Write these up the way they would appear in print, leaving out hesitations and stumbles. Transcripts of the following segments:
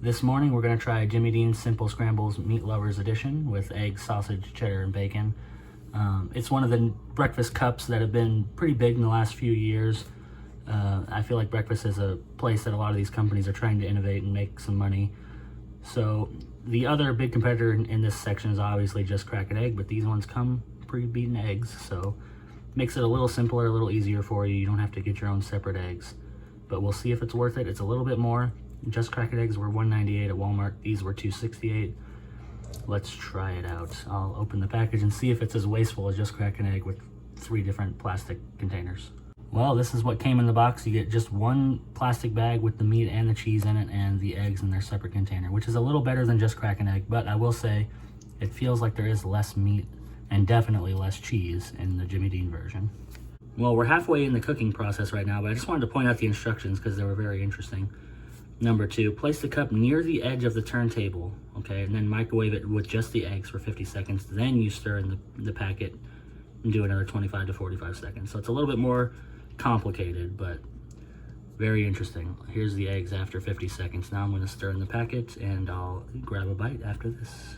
This morning we're going to try Jimmy Dean's Simple Scrambles Meat Lovers Edition with eggs, sausage, cheddar, and bacon. It's one of the breakfast cups that have been pretty big in the last few years. I feel like breakfast is a place that a lot of these companies are trying to innovate and make some money. So the other big competitor in this section is obviously Just Crack an Egg, but these ones come pre-beaten eggs, so makes it a little simpler, a little easier for you. You don't have to get your own separate eggs, but we'll see if it's worth it. It's a little bit more. Just Crack an Eggs were $1.98 at Walmart. These were $2.68. Let's try it out. I'll open the package and see if it's as wasteful as Just Crack an Egg with 3 different plastic containers. Well, this is what came in the box. You get just one plastic bag with the meat and the cheese in it and the eggs in their separate container, which is a little better than Just Crack an Egg, but I will say it feels like there is less meat and definitely less cheese in the Jimmy Dean version. Well, we're halfway in the cooking process right now, but I just wanted to point out the instructions because they were very interesting. Number 2, place the cup near the edge of the turntable, okay, and then microwave it with just the eggs for 50 seconds. Then you stir in the packet and do another 25 to 45 seconds. So it's a little bit more complicated, but very interesting. Here's the eggs after 50 seconds. Now I'm going to stir in the packet and I'll grab a bite after this.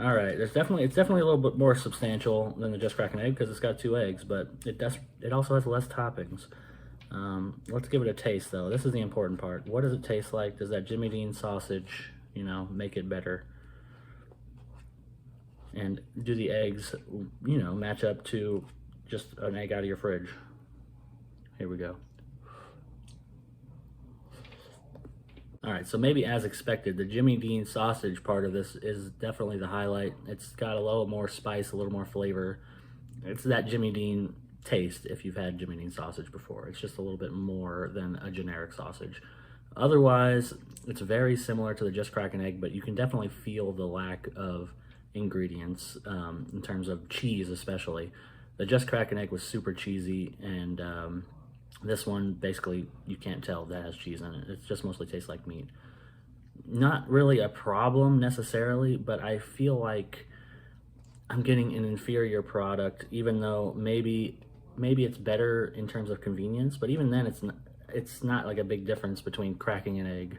All right, it's definitely a little bit more substantial than the Just Crack an Egg because it's got 2 eggs, but it also has less toppings. Let's give it a taste though. This is the important part. What does it taste like? Does that Jimmy Dean sausage, make it better? And do the eggs, match up to just an egg out of your fridge? Here we go. All right, so maybe as expected, the Jimmy Dean sausage part of this is definitely the highlight. It's got a little more spice, a little more flavor. It's that Jimmy Dean taste if you've had Jimmy Dean sausage before. It's just a little bit more than a generic sausage. Otherwise, it's very similar to the Just Crack an Egg, but you can definitely feel the lack of ingredients in terms of cheese especially. The Just Crack an Egg was super cheesy, and this one, basically, you can't tell that has cheese in it. It just mostly tastes like meat. Not really a problem necessarily, but I feel like I'm getting an inferior product, even though maybe it's better in terms of convenience, but even then it's not like a big difference between cracking an egg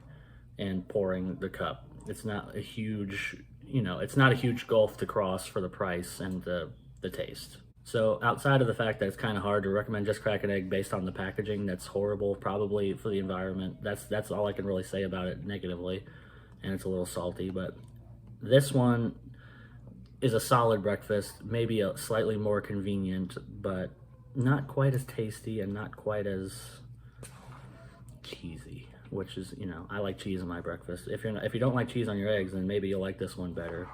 and pouring the cup. It's not a huge, it's not a huge gulf to cross for the price and the taste. So outside of the fact that it's kind of hard to recommend Just Crack an Egg based on the packaging, that's horrible probably for the environment. That's all I can really say about it negatively, and it's a little salty, but this one is a solid breakfast, maybe a slightly more convenient, but not quite as tasty and not quite as cheesy, which is, I like cheese in my breakfast. If you don't like cheese on your eggs, then maybe you'll like this one better.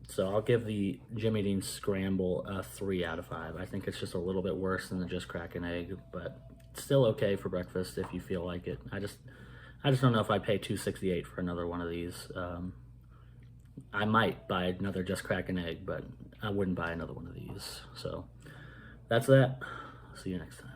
So I'll give the Jimmy Dean Scramble a 3 out of 5. I think it's just a little bit worse than the Just Crack an Egg, but still okay for breakfast if you feel like it. I just don't know if I'd pay $2.68 for another one of these. I might buy another Just Crack an Egg, but I wouldn't buy another one of these. So that's that. See you next time.